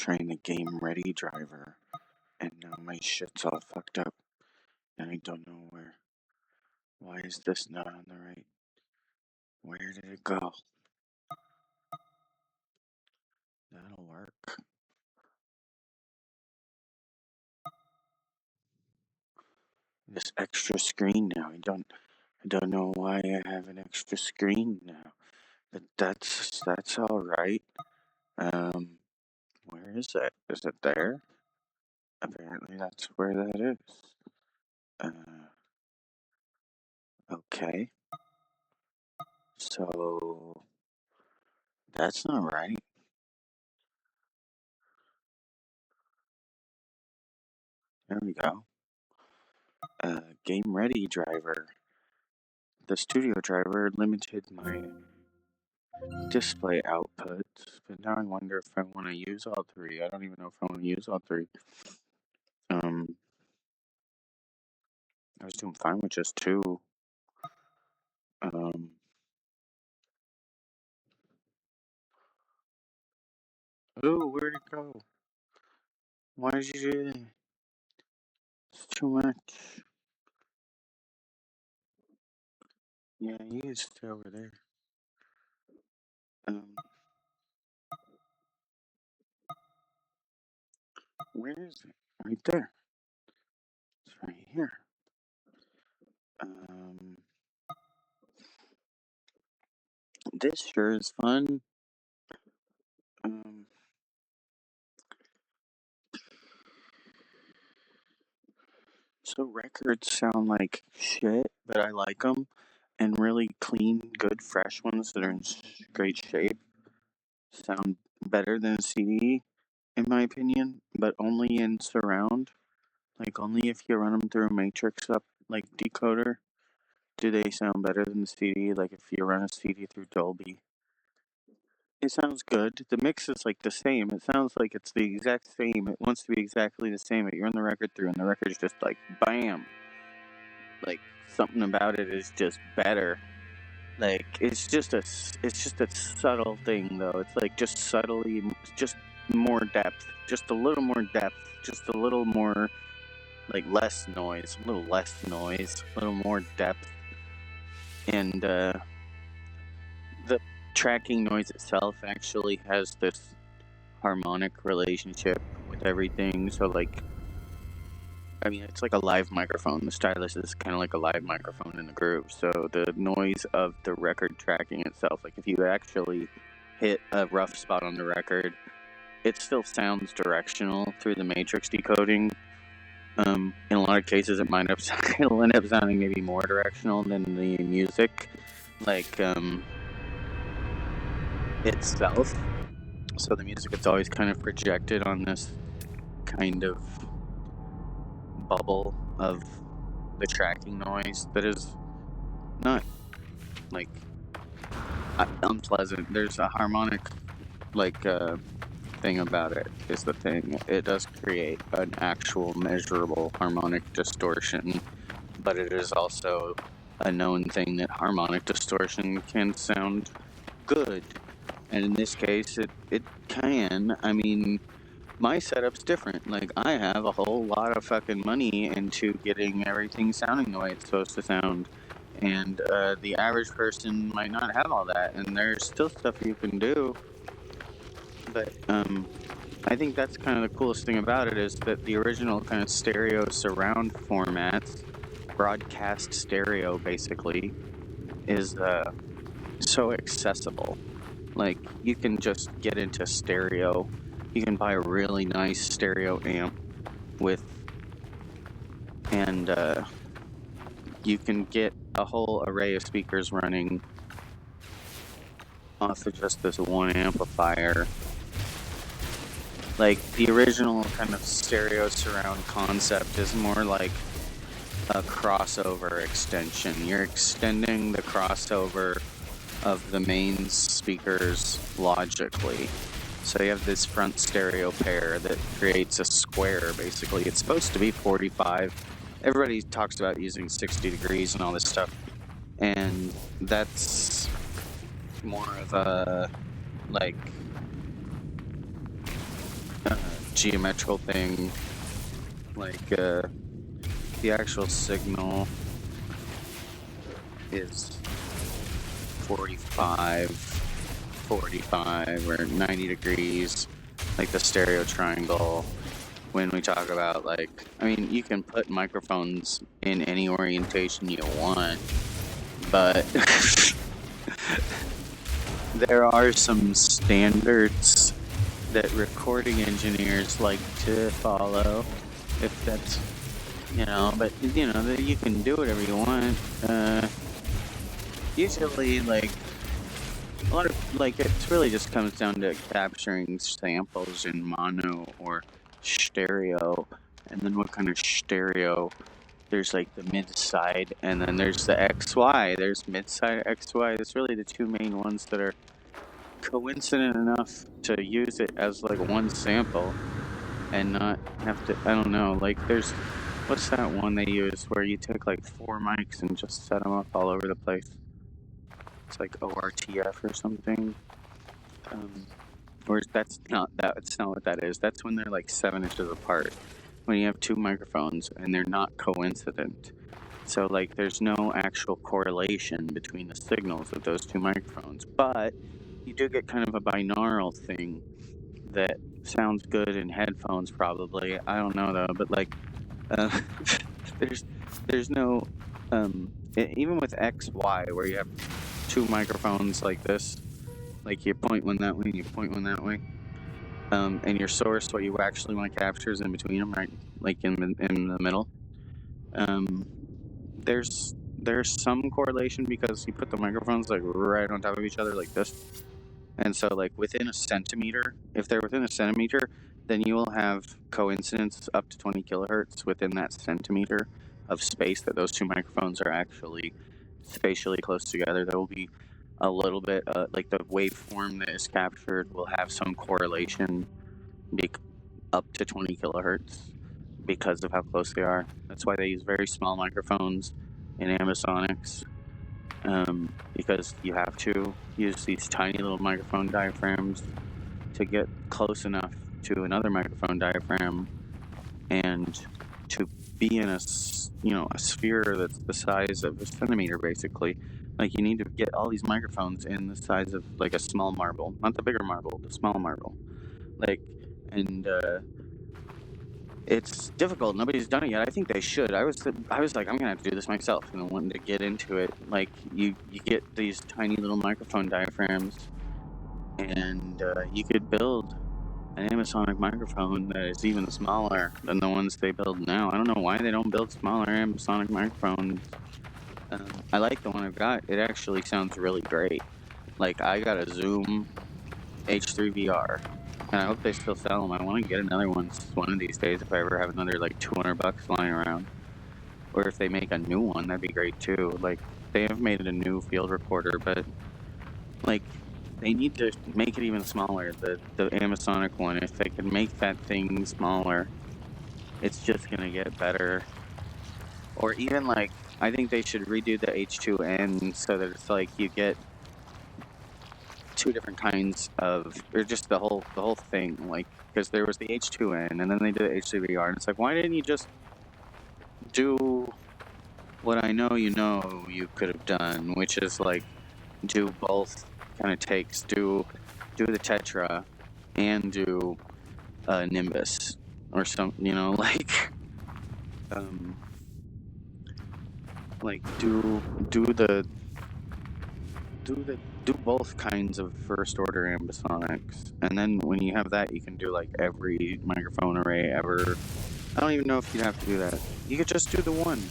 trying the Game Ready driver, and now my shit's all fucked up, and I don't know where. Why is this not on the right? Where did it go? That'll work. This extra screen now. I don't know why I have an extra screen now. But that's all right. Where is it? Is it there? Apparently that's where that is. Okay. So that's not right. There we go. Game Ready driver. The studio driver limited my display outputs, but now I wonder if I want to use all three. I don't even know if I want to use all three. I was doing fine with just two. Oh, where'd it go? Why did you do that? It's too much. Yeah, you can stay over there. Where is it? Right there. It's right here. This sure is fun. So records sound like shit, but I like them. And really clean, good, fresh ones that are in great shape sound better than a CD, in my opinion, but only in surround. Like, only if you run them through a matrix up, like, decoder, do they sound better than the CD. Like, if you run a CD through Dolby, it sounds good. The mix is, like, the same. It sounds like it's the exact same. It wants to be exactly the same, but you run the record through, and the record's just, like, bam. Like, something about it is just better. Like, it's just a subtle thing, though. It's, like, just subtly, just more depth. Just a little more depth. Just a little more, like, less noise. A little less noise. A little more depth. And, the tracking noise itself actually has this harmonic relationship with everything. So, like, I mean, it's like a live microphone. The stylus is kind of like a live microphone in the groove. So the noise of the record tracking itself, like if you actually hit a rough spot on the record, it still sounds directional through the matrix decoding. In a lot of cases, it'll end up sounding maybe more directional than the music, like itself. So the music is always kind of projected on this kind of bubble of the tracking noise that is not, like, unpleasant. There's a harmonic, like, thing about it is the thing. It does create an actual measurable harmonic distortion, but it is also a known thing that harmonic distortion can sound good. And in this case, it can. I mean, my setup's different. Like, I have a whole lot of fucking money into getting everything sounding the way it's supposed to sound. And the average person might not have all that. And there's still stuff you can do. But I think that's kind of the coolest thing about it, is that the original kind of stereo surround formats, broadcast stereo basically, is so accessible. Like, you can just get into stereo. You can buy a really nice stereo amp and you can get a whole array of speakers running off of just this one amplifier. Like, the original kind of stereo surround concept is more like a crossover extension. You're extending the crossover of the main speakers logically. So you have this front stereo pair that creates a square, basically. It's supposed to be 45. Everybody talks about using 60 degrees and all this stuff. And that's more of a, like, geometrical thing, like the actual signal is 45, 45, or 90 degrees, like the stereo triangle. When we talk about, like, I mean, you can put microphones in any orientation you want, but there are some standards that recording engineers like to follow, if that's, but, you can do whatever you want. Usually, like, a lot of, like, it really just comes down to capturing samples in mono or stereo, and then what kind of stereo. There's like the mid-side, and then there's the XY. There's mid-side, XY. It's really the two main ones that are coincident enough to use it as like one sample and not have to, I don't know, like there's, what's that one they use where you take like 4 mics and just set them up all over the place? It's like ORTF or something. Or that's not what that is. That's when they're like 7 inches apart. When you have 2 microphones and they're not coincident. So like there's no actual correlation between the signals of those 2 microphones. But you do get kind of a binaural thing that sounds good in headphones probably. I don't know though, but like there's no even with XY where you have 2 microphones like this, like you point one that way and you point one that way. And your source, what you actually want to capture is in between them, right? Like in the middle. There's some correlation because you put the microphones like right on top of each other like this. And so like within a centimeter, if they're within a centimeter, then you will have coincidence up to 20 kilohertz within that centimeter of space that those 2 microphones are actually spatially close together. There will be a little bit, like the waveform that is captured will have some correlation up to 20 kilohertz because of how close they are. That's why they use very small microphones in ambisonics, because you have to use these tiny little microphone diaphragms to get close enough to another microphone diaphragm and to be in a sphere that's the size of a centimeter, basically. Like, you need to get all these microphones in the size of, like, a small marble. Not the bigger marble, the small marble. Like, and, it's difficult. Nobody's done it yet. I think they should. I was like, I'm gonna have to do this myself, and I wanted to get into it. Like, you get these tiny little microphone diaphragms, and, you could build an ambisonic microphone that is even smaller than the ones they build now. I don't know why they don't build smaller ambisonic microphones. I like the one I've got. It actually sounds really great. Like, I got a Zoom H3VR, and I hope they still sell them. I want to get another one of these days if I ever have another, like, $200 lying around. Or if they make a new one, that'd be great, too. Like, they have made a new field recorder, but, like, they need to make it even smaller, the ambisonic one. If they could make that thing smaller, it's just gonna get better. Or even, like, I think they should redo the H2N so that it's like you get 2 different kinds of, or just the whole thing, like, because there was the H2N and then they did the H3VR, and it's like, why didn't you just do what I know you could have done, which is like do both kind of takes, do the Tetra and do Nimbus or something, like do both kinds of first order ambisonics, and then when you have that, you can do like every microphone array ever. I don't even know if you'd have to do that. You could just do the one.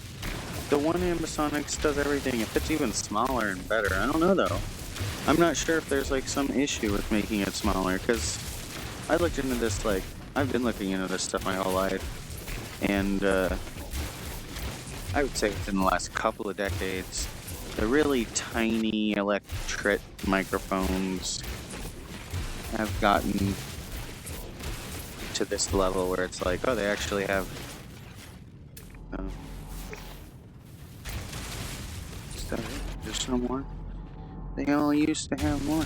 The one ambisonics does everything. If it's even smaller and better, I don't know though. I'm not sure if there's like some issue with making it smaller, because I looked into this, like, I've been looking into this stuff my whole life, and I would say within the last couple of decades, the really tiny electret microphones have gotten to this level where it's like, oh, they actually have there's no more. They all used to have more.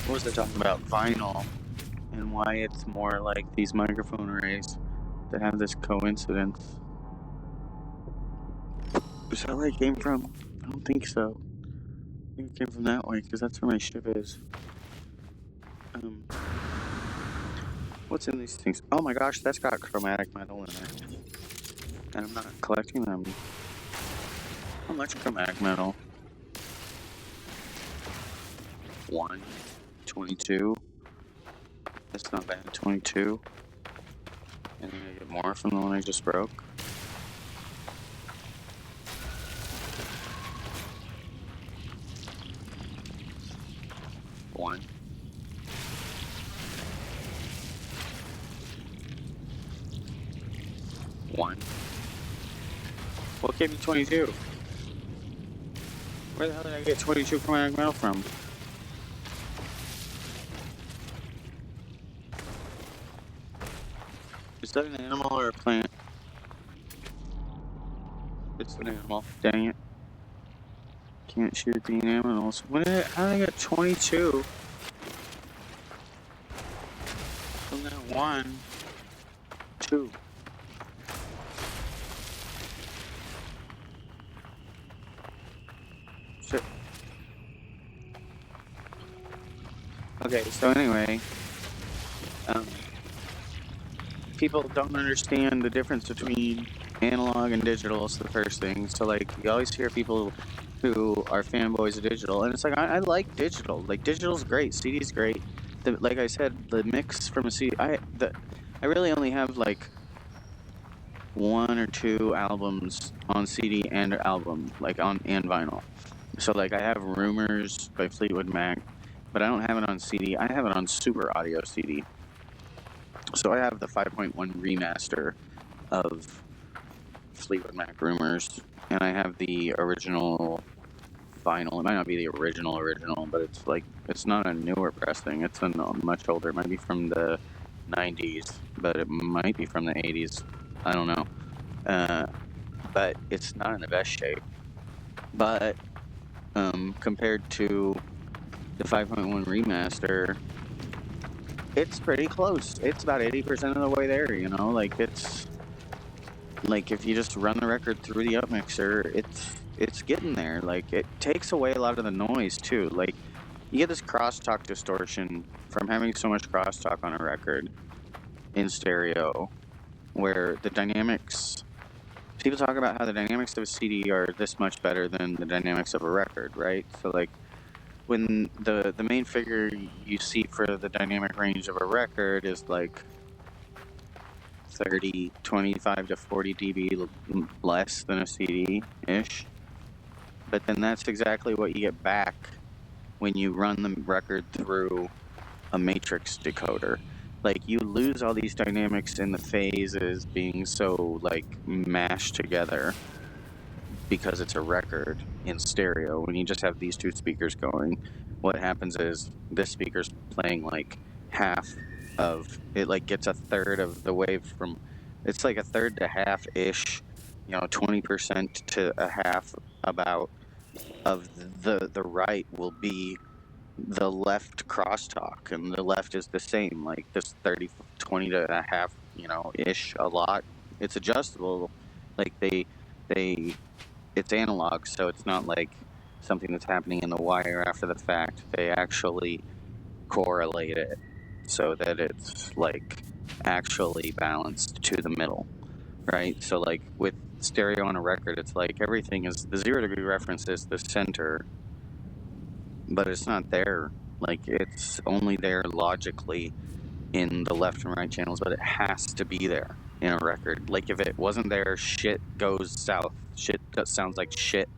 what was I talking about? Vinyl, and why it's more like these microphone arrays that have this coincidence. Is that where it came from? I don't think so. I think it came from that way, because that's where my ship is. What's in these things? Oh my gosh, that's got chromatic metal in it. And I'm not collecting them. How much chromatic metal? 1, 22. That's not bad, 22. And then I get more from the one I just broke. One. What gave me 22? Where the hell did I get 22 chromatic metal from? Is that an animal or a plant? It's an animal. Dang it. Can't shoot the animals. How did I get 22? From that 1, 2. Shit. Okay, so anyway, people don't understand the difference between analog and digital is the first thing. So like, you always hear people who are fanboys of digital, and it's like, I like digital. Like, digital's great, CD's great. Like I said, the mix from a CD, I really only have like 1 or 2 albums on CD and album, like and vinyl. So like, I have Rumors by Fleetwood Mac, but I don't have it on CD. I have it on Super Audio CD. So I have the 5.1 remaster of Fleetwood Mac Rumors, and I have the original vinyl. It might not be the original, but it's like, it's not a newer pressing. It's a much older. It might be from the 90s, but it might be from the 80s. I don't know. But it's not in the best shape. But compared to the 5.1 remaster, it's pretty close. It's about 80% of the way there, you know? Like, it's like, if you just run the record through the upmixer, it's getting there. Like, it takes away a lot of the noise too. Like, you get this crosstalk distortion from having so much crosstalk on a record in stereo, where the dynamics, people talk about how the dynamics of a CD are this much better than the dynamics of a record, right? So like, when the main figure you see for the dynamic range of a record is like 25 to 40 dB less than a CD-ish. But then that's exactly what you get back when you run the record through a matrix decoder. Like, you lose all these dynamics in the phases being so, like, mashed together because it's a record in stereo. When you just have these 2 speakers going, what happens is this speaker's playing like half of it, like gets a third of the wave from, it's like a third to half-ish, 20% to a half about of the right will be the left crosstalk, and the left is the same, like this 20 to a half, ish, a lot. It's adjustable. Like, it's analog, so it's not like something that's happening in the wire after the fact. They actually correlate it so that it's like actually balanced to the middle, right? So like, with stereo on a record, it's like everything is, the 0 degree reference is the center, but it's not there. Like, it's only there logically in the left and right channels, but it has to be there in a record. Like, if it wasn't there, shit goes south. Shit that sounds like shit.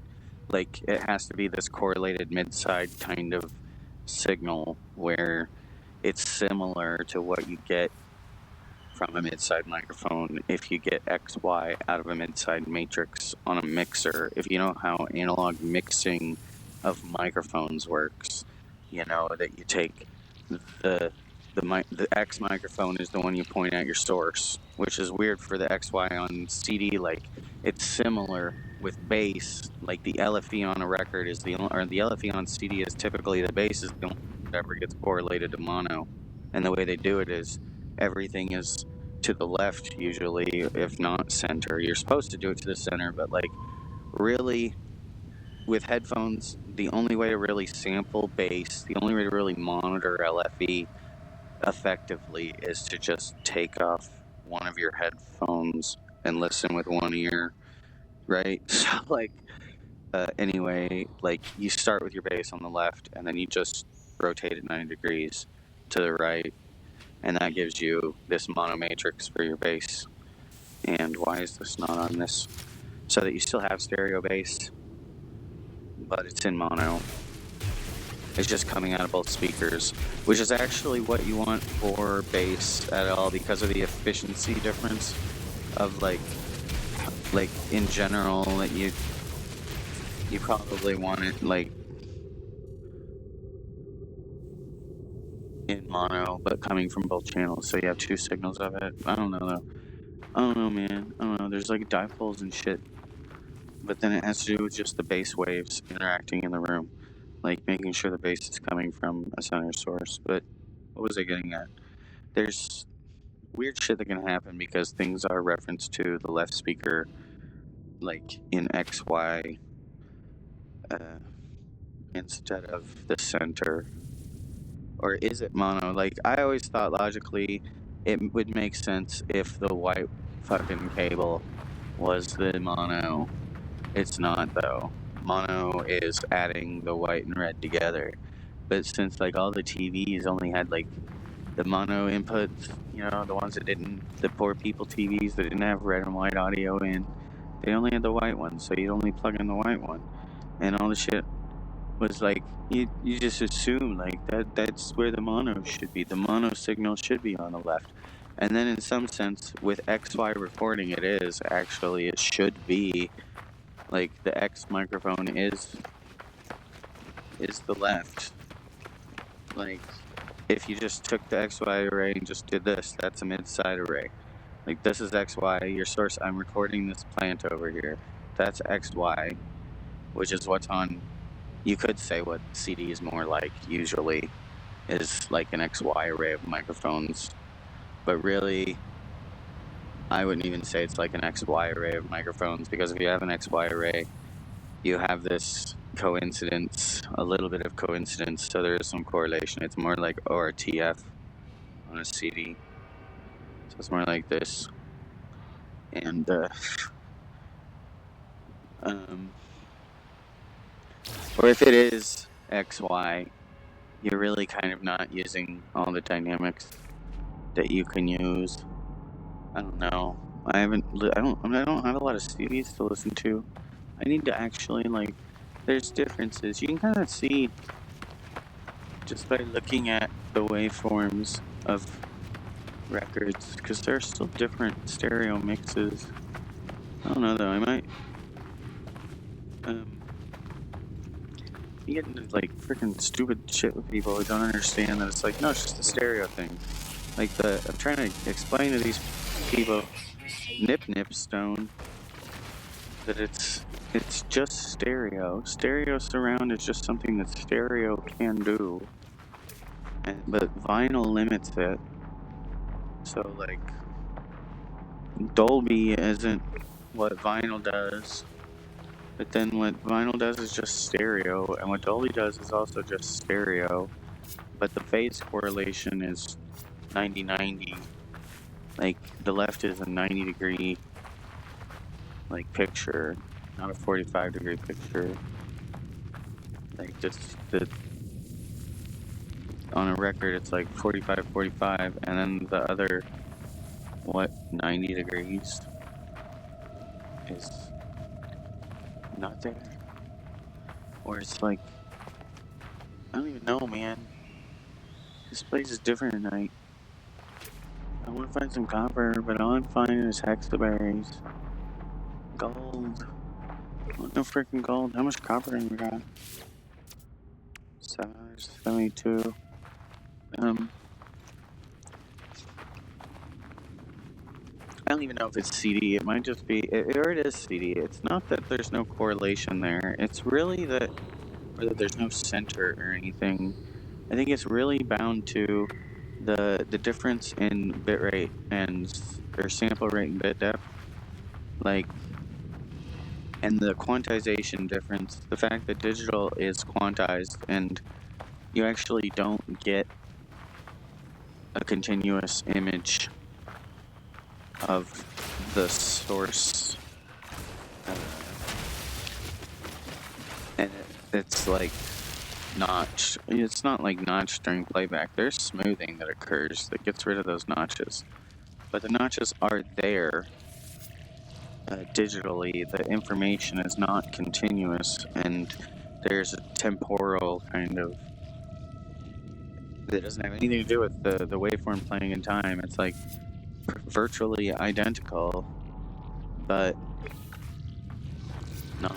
Like, it has to be this correlated mid-side kind of signal where it's similar to what you get from a mid-side microphone if you get XY out of a mid-side matrix on a mixer. If you know how analog mixing of microphones works, that you take the X microphone is the one you point at your source, which is weird for the XY on CD. Like, it's similar with bass. Like, the LFE on a record is the LFE on CD is typically the bass is the ever gets correlated to mono. And the way they do it is everything is to the left usually, if not center. You're supposed to do it to the center, but like really with headphones, the only way to really sample bass, the only way to really monitor LFE effectively is to just take off one of your headphones and listen with one ear, right? So like anyway, like you start with your bass on the left and then you just rotate it 90 degrees to the right, and that gives you this mono matrix for your bass. And why is this not on this? So that you still have stereo bass, but it's in mono. It's just coming out of both speakers, which is actually what you want for bass at all because of the efficiency difference of like in general that you probably want it like in mono, but coming from both channels, so you have two signals of it. I don't know though. I don't know, man. I don't know. There's like dipoles and shit, but then it has to do with just the bass waves interacting in the room, like making sure the bass is coming from a center source. But what was I getting at? There's weird shit that can happen because things are referenced to the left speaker, like in XY, instead of the center. Or is it mono? Like, I always thought logically it would make sense if the white fucking cable was the mono. It's not, though. Mono is adding the white and red together. But since, like, all the TVs only had, like, the mono inputs, you know, the ones that didn't, the poor people TVs that didn't have red and white audio in, they only had the white one, so you'd only plug in the white one. And all the shit was like, you just assume like that's where the mono should be. The mono signal should be on the left. And then in some sense with XY recording it should be like the X microphone is the left. Like if you just took the XY array and just did this, that's a mid-side array. Like this is XY, your source, I'm recording this plant over here. That's XY, which is what's on. You could say what CD is more like usually is like an XY array of microphones, but really I wouldn't even say it's like an XY array of microphones, because if you have an XY array, you have this coincidence, a little bit of coincidence, so there is some correlation. It's more like ORTF on a CD, so it's more like this. And or if it is XY, you're really kind of not using all the dynamics that you can use. I don't know. I don't have a lot of CDs to listen to. I need to actually, like, there's differences. You can kind of see just by looking at the waveforms of records, because there are still different stereo mixes. I don't know though, I might you get into like freaking stupid shit with people who don't understand that it's like, no, it's just a stereo thing. Like I'm trying to explain to these people, Nip Stone, that it's just stereo. Stereo surround is just something that stereo can do, but vinyl limits it. So like, Dolby isn't what vinyl does, but then what vinyl does is just stereo, and what Dolby does is also just stereo, but the phase correlation is 90-90. Like, the left is a 90-degree, like, picture, not a 45-degree picture. Like, just on a record, it's like 45-45, and then the other, 90 degrees is not there. Or it's like, I don't even know, man. This place is different tonight. I want to find some copper, but all I'm finding is hexaberries. Gold. I want no freaking gold. How much copper have we got? 772. I don't even know if it's CD. It might just be, or it is CD. It's not that there's no correlation there. It's really that, or that there's no center or anything. I think it's really bound to the difference in bitrate or sample rate and bit depth, like, and the quantization difference. The fact that digital is quantized and you actually don't get a continuous image of the source, and it's like notch. It's not like notch during playback. There's smoothing that occurs that gets rid of those notches, but the notches are there digitally. The information is not continuous, and there's a temporal kind of that doesn't have anything to do with the waveform playing in time. It's like virtually identical, but not.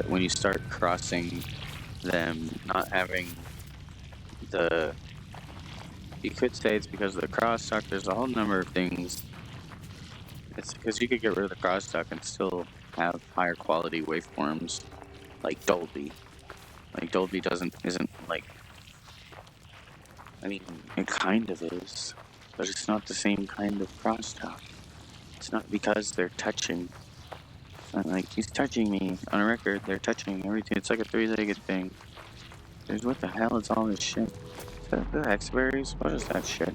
When you start crossing them, not having the, you could say it's because of the crosstalk. There's a whole number of things. It's because you could get rid of the crosstalk and still have higher quality waveforms, like Dolby. Like Dolby isn't like, I mean, it kind of is, but it's not the same kind of crosstalk. It's not because they're touching. It's not like he's touching me on a record. They're touching everything. It's like a three-legged thing. There's what the hell is all this shit? Is that the X-berries? What is that shit?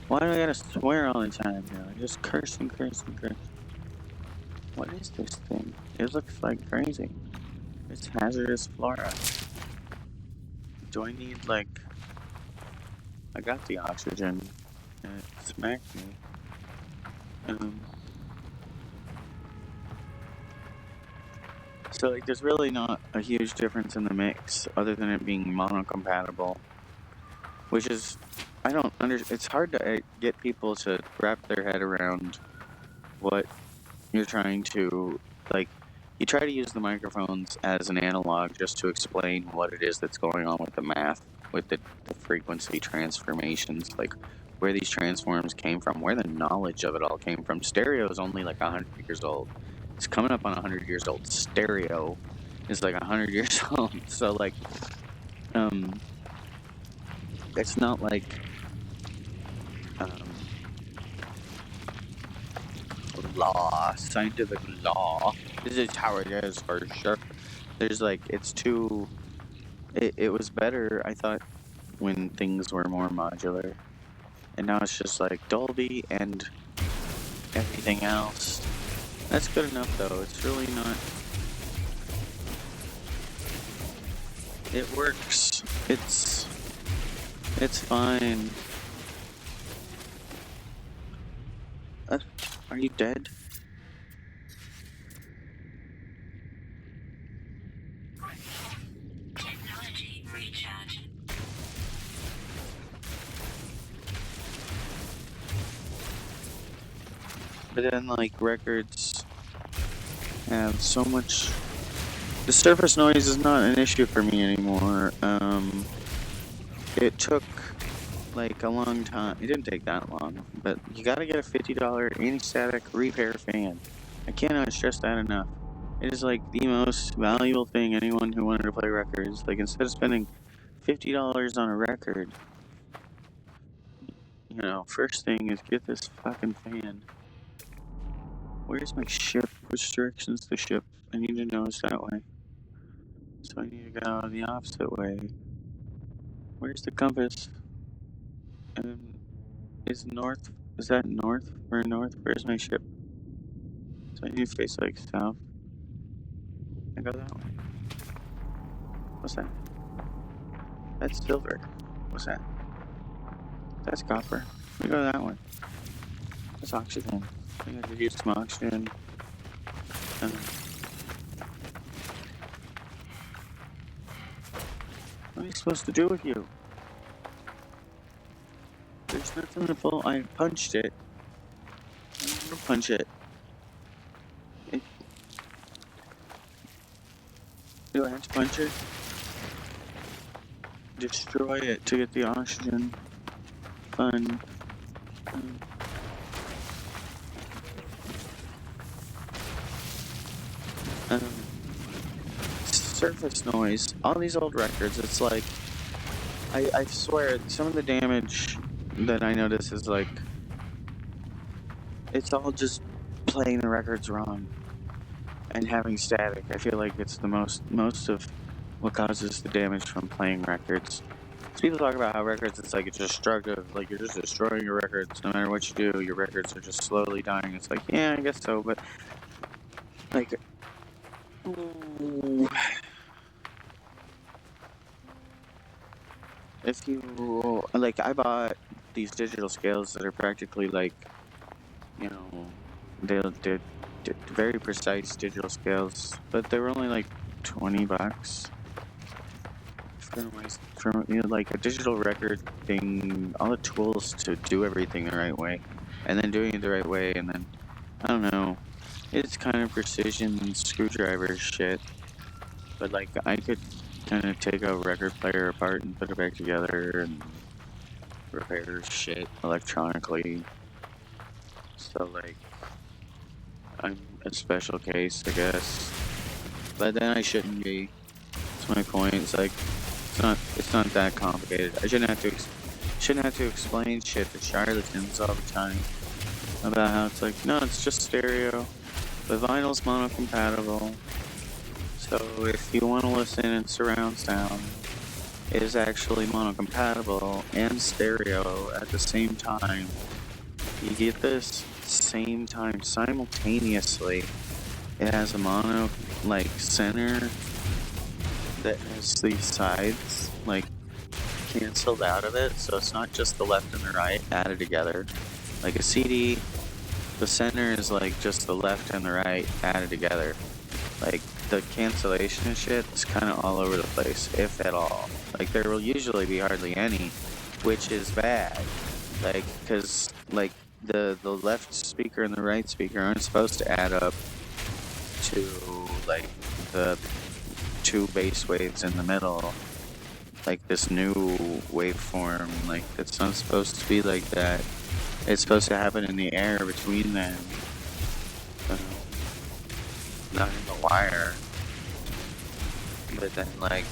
Why do I gotta swear all the time now? I just curse and curse and curse. What is this thing? It looks like crazy. It's hazardous flora. Do I need, like... I got the oxygen, and it smacked me. So, like, there's really not a huge difference in the mix, other than it being monocompatible. Which is... I don't understand. It's hard to get people to wrap their head around what you're trying to, like, you try to use the microphones as an analog just to explain what it is that's going on with the math, with the frequency transformations, like where these transforms came from, where the knowledge of it all came from. Stereo is only like 100 years old. It's coming up on 100 years old. Stereo is like 100 years old. So, like, it's not like, scientific law. This is how it is for sure. There's like, it's too, it was better, I thought, when things were more modular. And now it's just like Dolby and everything else. That's good enough though. It's really not, it works. It's fine. Are you dead? Technology recharge. But then, like, records have so much... The surface noise is not an issue for me anymore. It took, like, a long time. It didn't take that long, but you gotta get a $50 anti-static repair fan. I cannot stress that enough. It is, like, the most valuable thing anyone who wanted to play records. Like, instead of spending $50 on a record, you know, first thing is get this fucking fan. Where's my ship? Which direction's the ship? I need to know it's that way. So I need to go the opposite way. Where's the compass? Is north? Is that north? Or north? Where's my ship? So I need to face like south. I go that way. What's that? That's silver. What's that? That's copper. We go that way. That's oxygen. I gotta use some oxygen. What are you supposed to do with you? There's nothing to pull. I punched it. I'm gonna punch it. Do I have to punch it? Destroy it to get the oxygen. Fun. Surface noise. All these old records, it's like I swear, some of the damage that I notice is like, it's all just playing the records wrong and having static. I feel like it's the most of what causes the damage from playing records. So people talk about how records, it's like it's destructive, like you're just destroying your records. No matter what you do, your records are just slowly dying. It's like, yeah, I guess so, but like, ooh, if you like, I bought these digital scales that are practically like, you know, they're very precise digital scales, but they were only like $20 for you know, like a digital record thing. All the tools to do everything the right way, and then doing it the right way, and then I don't know. It's kind of precision screwdriver shit, but like I could kind of take a record player apart and put it back together and repair shit electronically. So like I'm a special case, I guess. But then I shouldn't be. That's my point. It's like it's not that complicated. I shouldn't have to explain shit to charlatans all the time about how it's like, no, it's just stereo. The vinyl's monocompatible. So if you want to listen in surround sound, it is actually monocompatible and stereo at the same time. You get this same time simultaneously. It has a mono like center that has these sides like canceled out of it, so it's not just the left and the right added together. Like a CD, the center is like just the left and the right added together. Like the cancellation and shit is kind of all over the place, if at all. Like there will usually be hardly any, which is bad. Like, cause like the left speaker and the right speaker aren't supposed to add up to like the two bass waves in the middle. Like this new waveform, like it's not supposed to be like that. It's supposed to happen in the air between them, not in the wire. But then like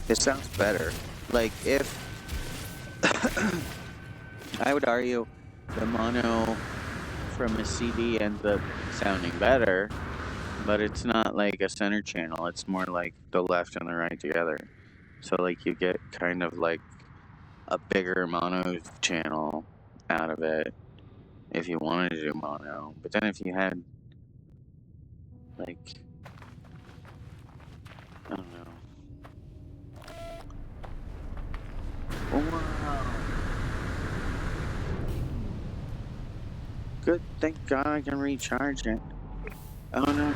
it sounds better. Like if I would argue the mono from a CD ends up sounding better, but it's not like a center channel. It's more like the left and the right together. So like you get kind of like a bigger mono channel out of it if you wanted to do mono. But then if you had like, I don't know. Wow. Good, thank God I can recharge it. Oh no.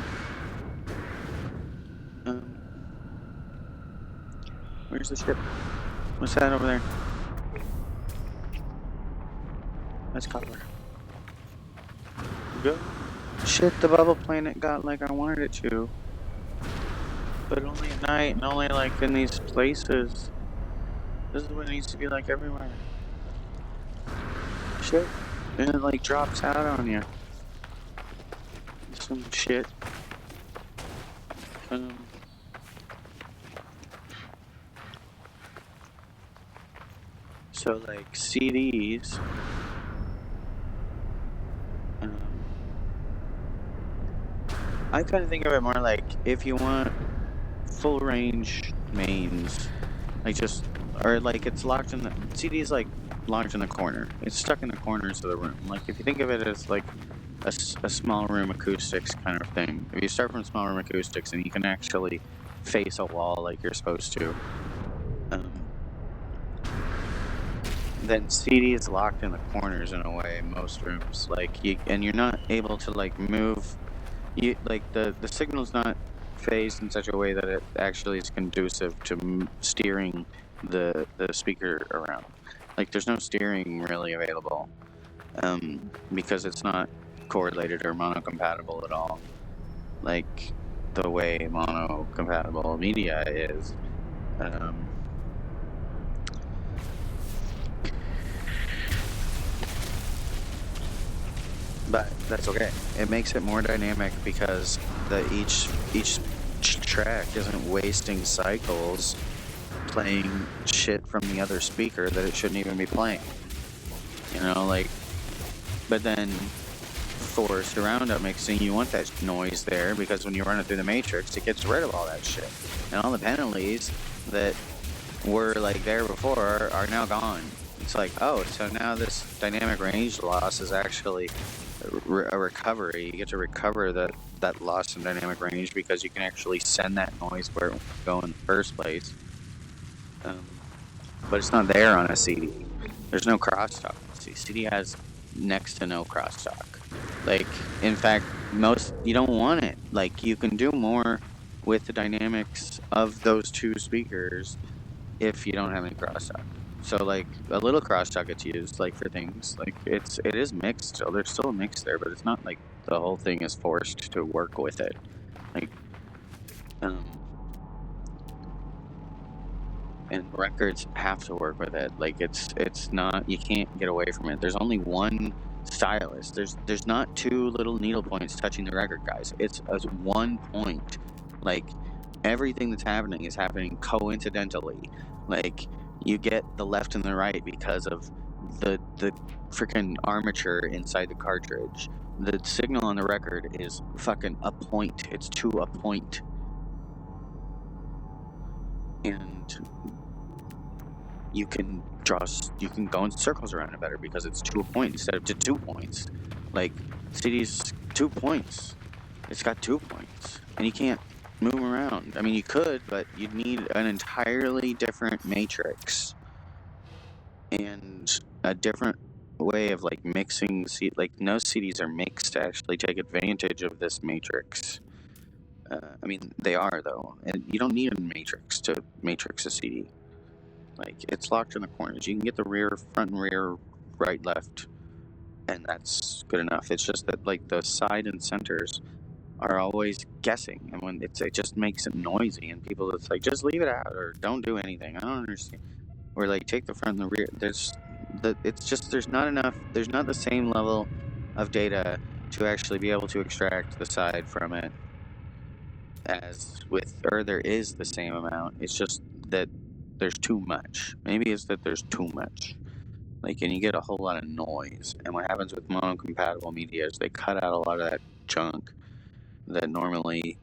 Where's the ship? What's that over there? That's copper. Go. Shit, the bubble planet got like I wanted it to. But only at night and only like in these places. This is what it needs to be like everywhere. Shit. And it like drops out on you. Some shit. So like CDs. I kind of think of it more like if you want full range mains, like just, or like it's locked in the, CD's like locked in the corner. It's stuck in the corners of the room. Like if you think of it as like a small room acoustics kind of thing. If you start from small room acoustics and you can actually face a wall like you're supposed to, then CD is locked in the corners in a way in most rooms. Like and you're not able to like move. You like the signal's not phased in such a way that it actually is conducive to steering the speaker around. Like there's no steering really available because it's not correlated or monocompatible at all, like the way monocompatible media is. but that's okay. It makes it more dynamic because each track isn't wasting cycles playing shit from the other speaker that it shouldn't even be playing. You know, like, but then for surround up mixing, you want that noise there because when you run it through the matrix, it gets rid of all that shit. And all the penalties that were like there before are now gone. It's like, oh, so now this dynamic range loss is actually a recovery. You get to recover that loss in dynamic range because you can actually send that noise where it would go in the first place. But it's not there on a CD. There's no crosstalk. CD has next to no crosstalk. Like, in fact, you don't want it. Like, you can do more with the dynamics of those two speakers if you don't have any crosstalk. So, like, a little crosstalk gets used, like, for things. Like, it is mixed, so there's still a mix there, but it's not like the whole thing is forced to work with it. Like, and records have to work with it. Like, it's not, you can't get away from it. There's only one stylus. There's not two little needle points touching the record, guys. It's one point. Like, everything that's happening is happening coincidentally. Like, you get the left and the right because of the freaking armature inside the cartridge. The signal on the record is fucking a point. It's to a point. And you can go in circles around it better because it's to a point instead of to 2 points. Like, CD's 2 points. It's got 2 points. And you can't move them around. I mean, you could, but you'd need an entirely different matrix. And a different way of, like, mixing. Like, no CDs are mixed to actually take advantage of this matrix. I mean, they are, though. And you don't need a matrix to matrix a CD. Like, it's locked in the corners. You can get the rear, front and rear, right, left, and that's good enough. It's just that, like, the side and centers are always guessing, and when it just makes it noisy, and people, it's like, just leave it out, or don't do anything. I don't understand. Or, like, take the front and the rear. It's just, there's not the same level of data to actually be able to extract the side from it or there is the same amount. It's just that there's too much. Maybe it's that there's too much. Like, and you get a whole lot of noise. And what happens with mono-compatible media is they cut out a lot of that junk that normally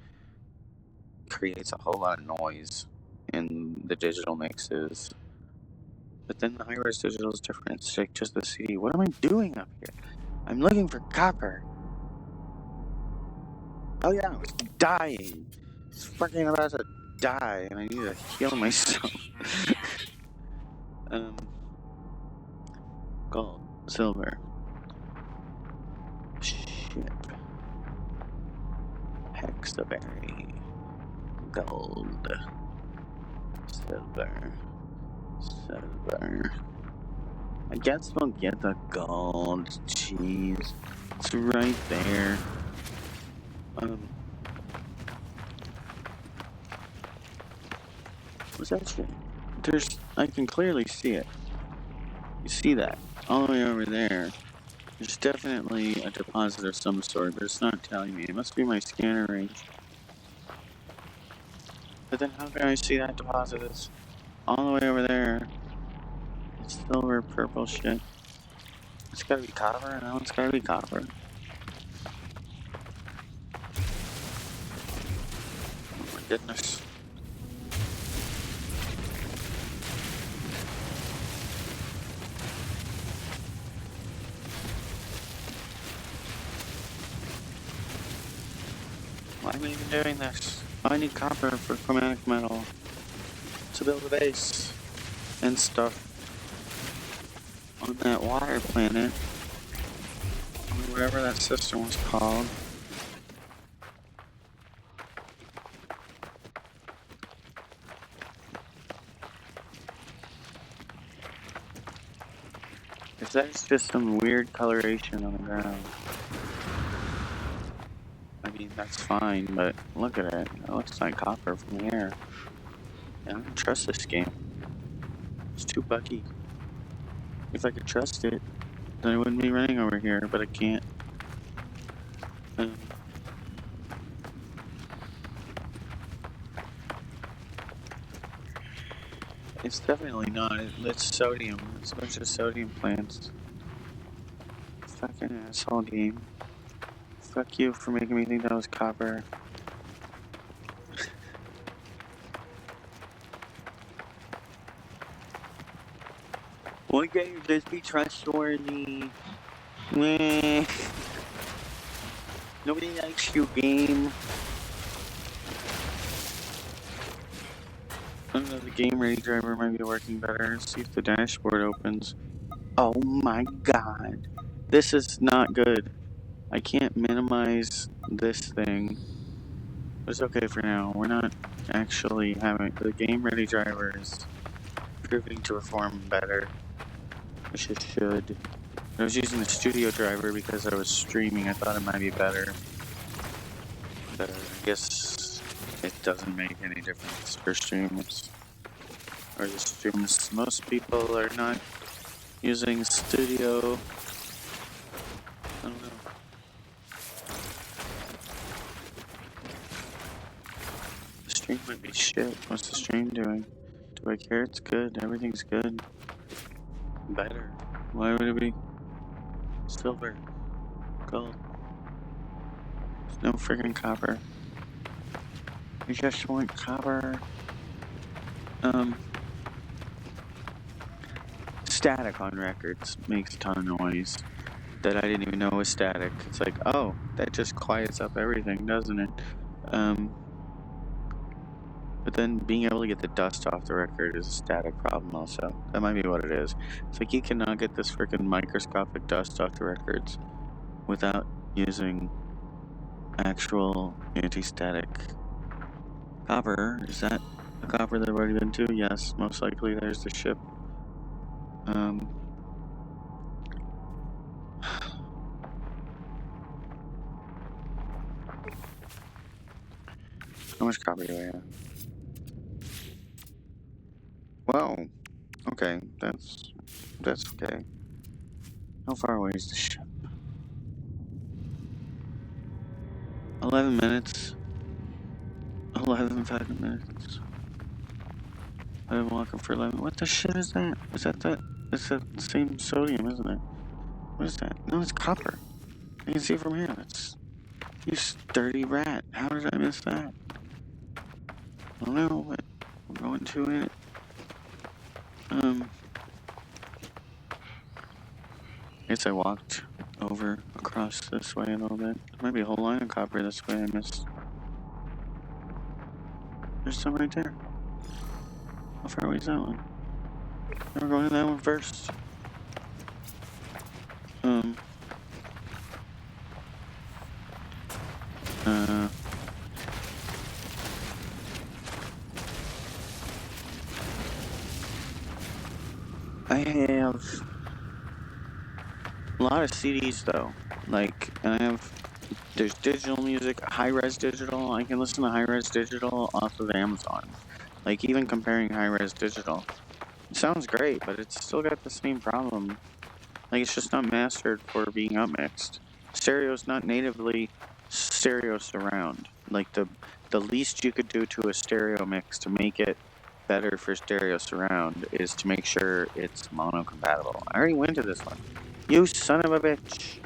creates a whole lot of noise in the digital mixes. But then the high-res digital is different. It's like just the CD. What am I doing up here? I'm looking for copper. Oh yeah, I was dying. I was fucking about to die, and I need to heal myself. Gold, silver, ship, hexaberry, gold, silver. I guess we'll get the gold. Jeez, it's right there. What's that shit? I can clearly see it. You see that? All the way over there. There's definitely a deposit of some sort, but it's not telling me. It must be my scanner range. But then how can I see that deposit? It's all the way over there. It's silver, purple shit. It's gotta be copper? No, it's gotta be copper. Oh my goodness. Why am I even doing this? I need copper for chromatic metal to build a base and stuff on that water planet, or whatever that system was called. If there's just some weird coloration on the ground, I mean, that's fine, but look at it. It looks like copper from here. I don't trust this game. It's too buggy. If I could trust it, then I wouldn't be running over here, but I can't. It's definitely not. It's sodium. It's a bunch of sodium plants. Fucking asshole game. Fuck you for making me think that was copper. Why can't you just be trustworthy? Meh. Nobody likes you, game. I don't know, the game ready driver might be working better. Let's see if the dashboard opens. Oh my god. This is not good. I can't minimize this thing. But it's okay for now. We're not actually having... The game ready driver is proving to perform better. Which it should. I was using the studio driver because I was streaming. I thought it might be better. But I guess it doesn't make any difference for streams. Or the streams. Most people are not using studio. I don't know. The stream might be shit. What's the stream doing? Do I care? It's good. Everything's good. Better. Why would it be silver? Gold? There's no freaking copper. I just want copper. Static on records makes a ton of noise that I didn't even know was static. It's like, oh, that just quiets up everything, doesn't it? But then being able to get the dust off the record is a static problem also. That might be what it is. It's like you cannot get this freaking microscopic dust off the records without using actual anti-static copper. Is that a copper that I've already been to? Yes, most likely. There's the ship. How much copper do I have? Wow. Okay, that's okay. How far away is the ship? 11 minutes. 5 minutes. I've been walking for 11. What the shit is that? Is that? It's the same sodium, isn't it? What is that? No, it's copper. I can see it from here. That's... You sturdy rat. How did I miss that? I don't know, but we're going to it. I guess I walked over across this way a little bit. There might be a whole line of copper this way I missed. There's some right there. How far away is that one? We're going to that one first. I have a lot of CDs though. Like, there's digital music, high-res digital. I can listen to high-res digital off of Amazon. Like, even comparing high-res digital. It sounds great, but it's still got the same problem. Like, it's just not mastered for being upmixed. Stereo's not natively stereo surround. Like, the least you could do to a stereo mix to make it better for stereo surround is to make sure it's mono compatible. I already went to this one. You son of a bitch!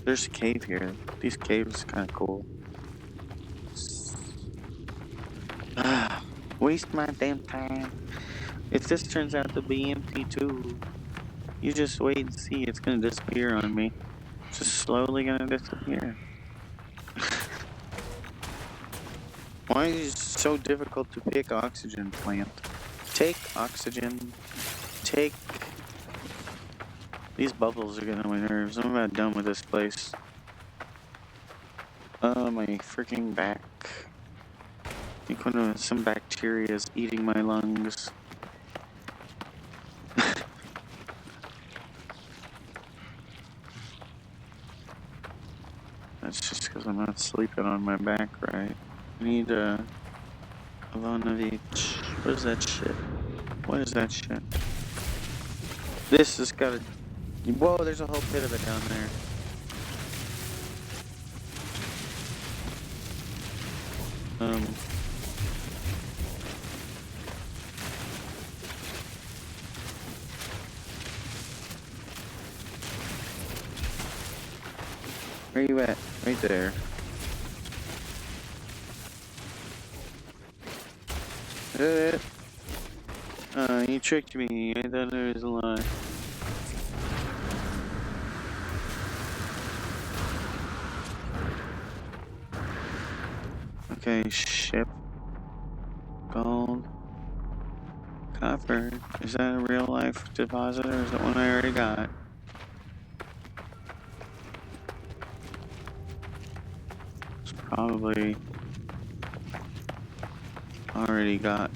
There's a cave here. These caves are kind of cool. Waste my damn time. If this turns out to be empty too, you just wait and see. It's gonna disappear on me. It's just slowly gonna disappear. Why is it so difficult to pick oxygen plant? Take oxygen. Take... These bubbles are getting on my nerves. I'm about done with this place. My freaking back. I think some bacteria is eating my lungs. That's just because I'm not sleeping on my back right. I need Ivanovich. What is that shit? What is that shit? This has got a... Whoa, there's a whole pit of it down there. Where you at? Right there. You tricked me. I thought it was a lie. Okay, ship. Gold. Copper. Is that a real life deposit or is that one I already got? It's probably already got.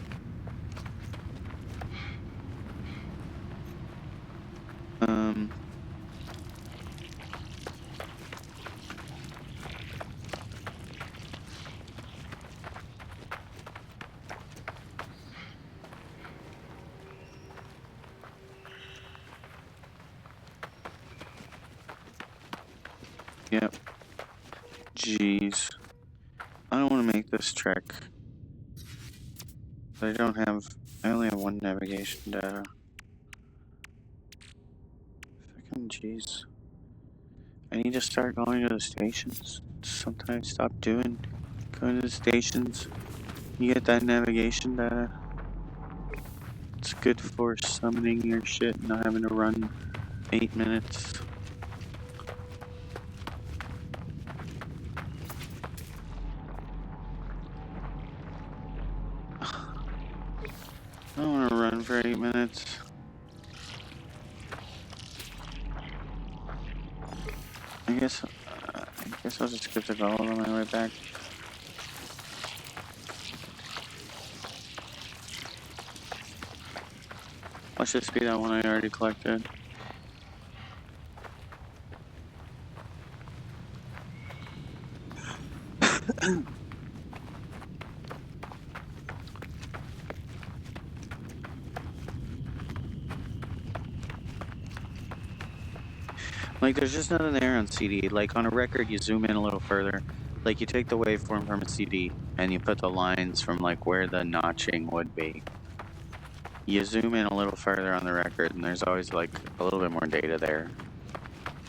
Yep. Jeez. I don't want to make this trek. I only have one navigation data. Fucking jeez. I need to start going to the stations. Sometimes stop doing. Going to the stations. You get that navigation data. It's good for summoning your shit and not having to run 8 minutes. I don't want to run for 8 minutes. I guess I'll just skip the gold on my way back. Watch this be that one I already collected. Like, there's just nothing there on CD. Like, on a record, you zoom in a little further. Like, you take the waveform from a CD, and you put the lines from, like, where the notching would be. You zoom in a little further on the record, and there's always, like, a little bit more data there.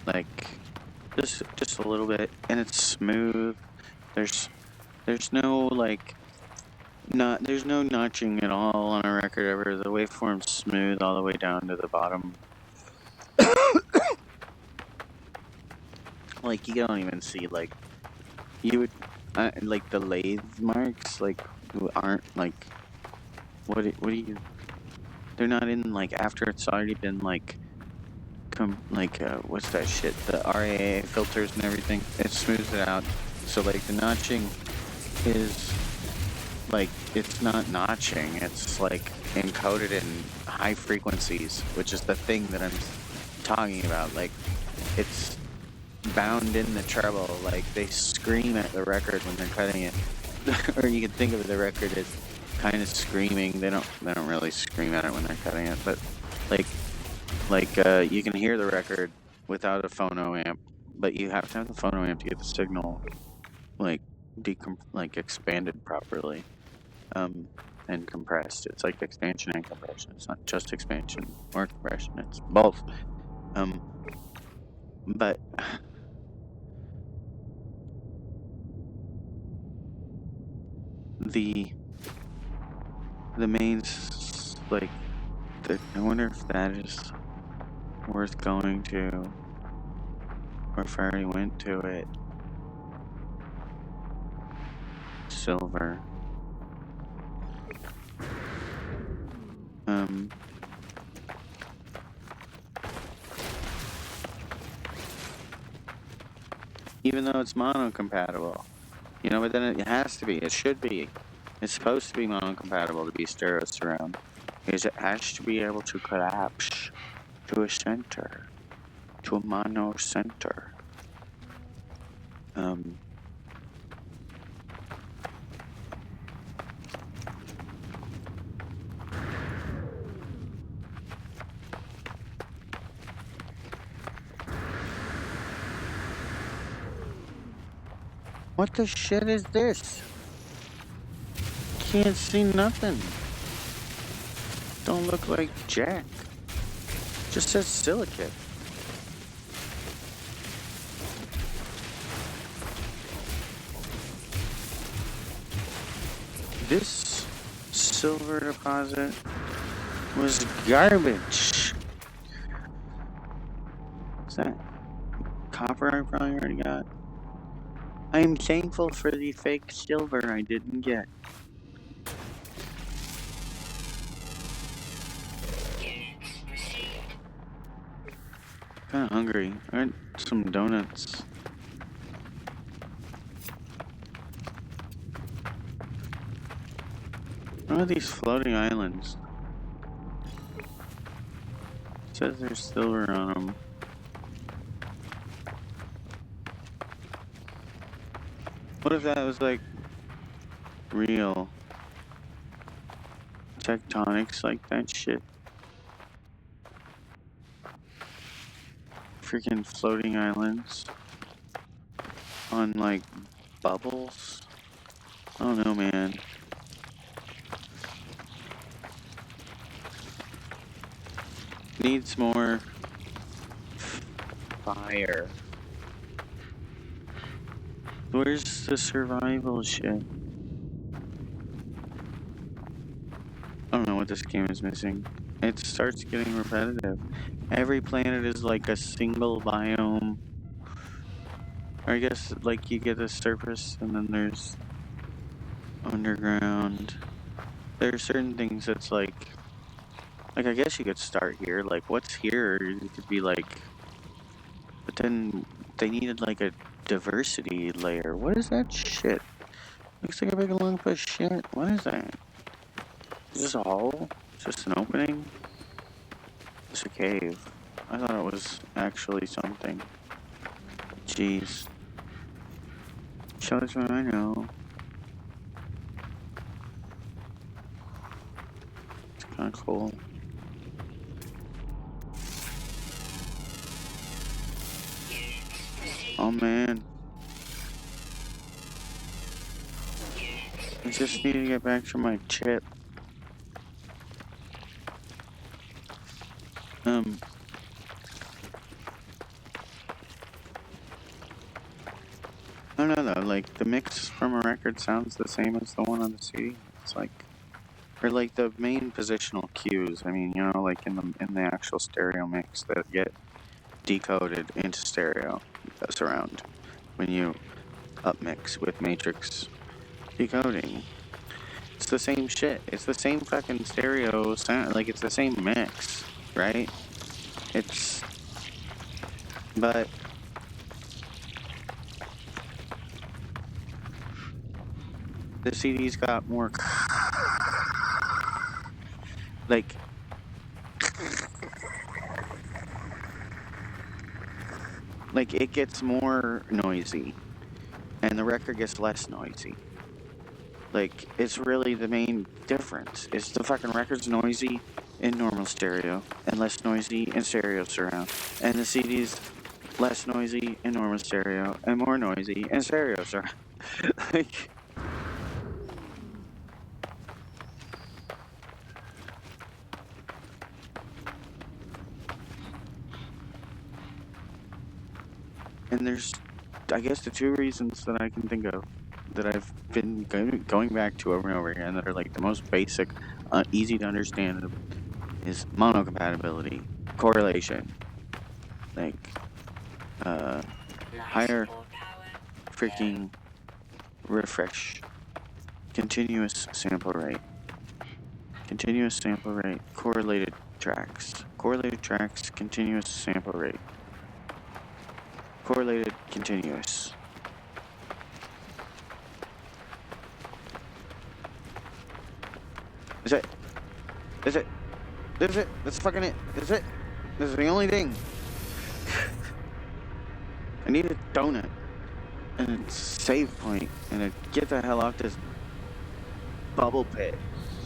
Like, just a little bit. And it's smooth. There's no, like... there's no notching at all on a record ever. The waveform's smooth all the way down to the bottom. Like, you don't even see, like, you would, like, the lathe marks, like, aren't, like, what do you, they're not in, like, after it's already been, like, what's that shit, the RAA filters and everything, it smooths it out, so, like, the notching is, like, it's not notching, it's, like, encoded in high frequencies, which is the thing that I'm talking about, like, it's bound in the treble, like they scream at the record when they're cutting it. Or you can think of the record as kind of screaming. They don't really scream at it when they're cutting it, but you can hear the record without a phono amp, but you have to have the phono amp to get the signal like expanded properly and compressed. It's like expansion and compression. It's not just expansion or compression, it's both. But the main, like, I wonder if that is worth going to, or if I already went to it. Silver. Even though it's mono-compatible. You know, but then it has to be. It should be. It's supposed to be mono-compatible to be stereo surround. Because it has to be able to collapse to a center. To a mono center. What the shit is this? can't see nothing. Don't look like jack. Just says silicate. This silver deposit was garbage. What's that? Copper I probably already got. I am thankful for the fake silver I didn't get. Kinda hungry. I had some donuts. What are these floating islands? It says there's silver on them. What if that was like real? Tectonics like that shit? Freaking floating islands on like bubbles? I don't know, man. Needs more fire. Where's the survival shit? I don't know what this game is missing. It starts getting repetitive. Every planet is like a single biome. Or I guess like you get the surface and then there's underground. There are certain things that's like I guess you could start here. Like what's here? It could be like, but then they needed like a diversity layer. What is that shit? Looks like a big lump of shit. What is that? Is this a hole? Is this an opening? It's a cave. I thought it was actually something. Jeez. Shows what I know. It's kinda cool. Oh man. I just need to get back to my chip. I don't know though, like the mix from a record sounds the same as the one on the CD. It's like, or like the main positional cues. I mean, you know, like in the actual stereo mix that get decoded into stereo surround when you upmix with matrix decoding. It's the same shit. It's the same fucking stereo sound. Like it's the same mix, right? But the CD's got more like it gets more noisy and the record gets less noisy. Like it's really the main difference. It's the fucking record's noisy in normal stereo and less noisy in stereo surround, and the CD's less noisy in normal stereo and more noisy in stereo surround. Like and there's, I guess, the two reasons that I can think of that I've been going back to over and over again that are like the most basic, easy to understand is monocompatibility, correlation, like higher freaking refresh, continuous sample rate, correlated tracks, continuous sample rate. Correlated, continuous. Is it? That's fucking it. Is it? This is the only thing. I need a donut. And a save point. And a get the hell off this bubble pit.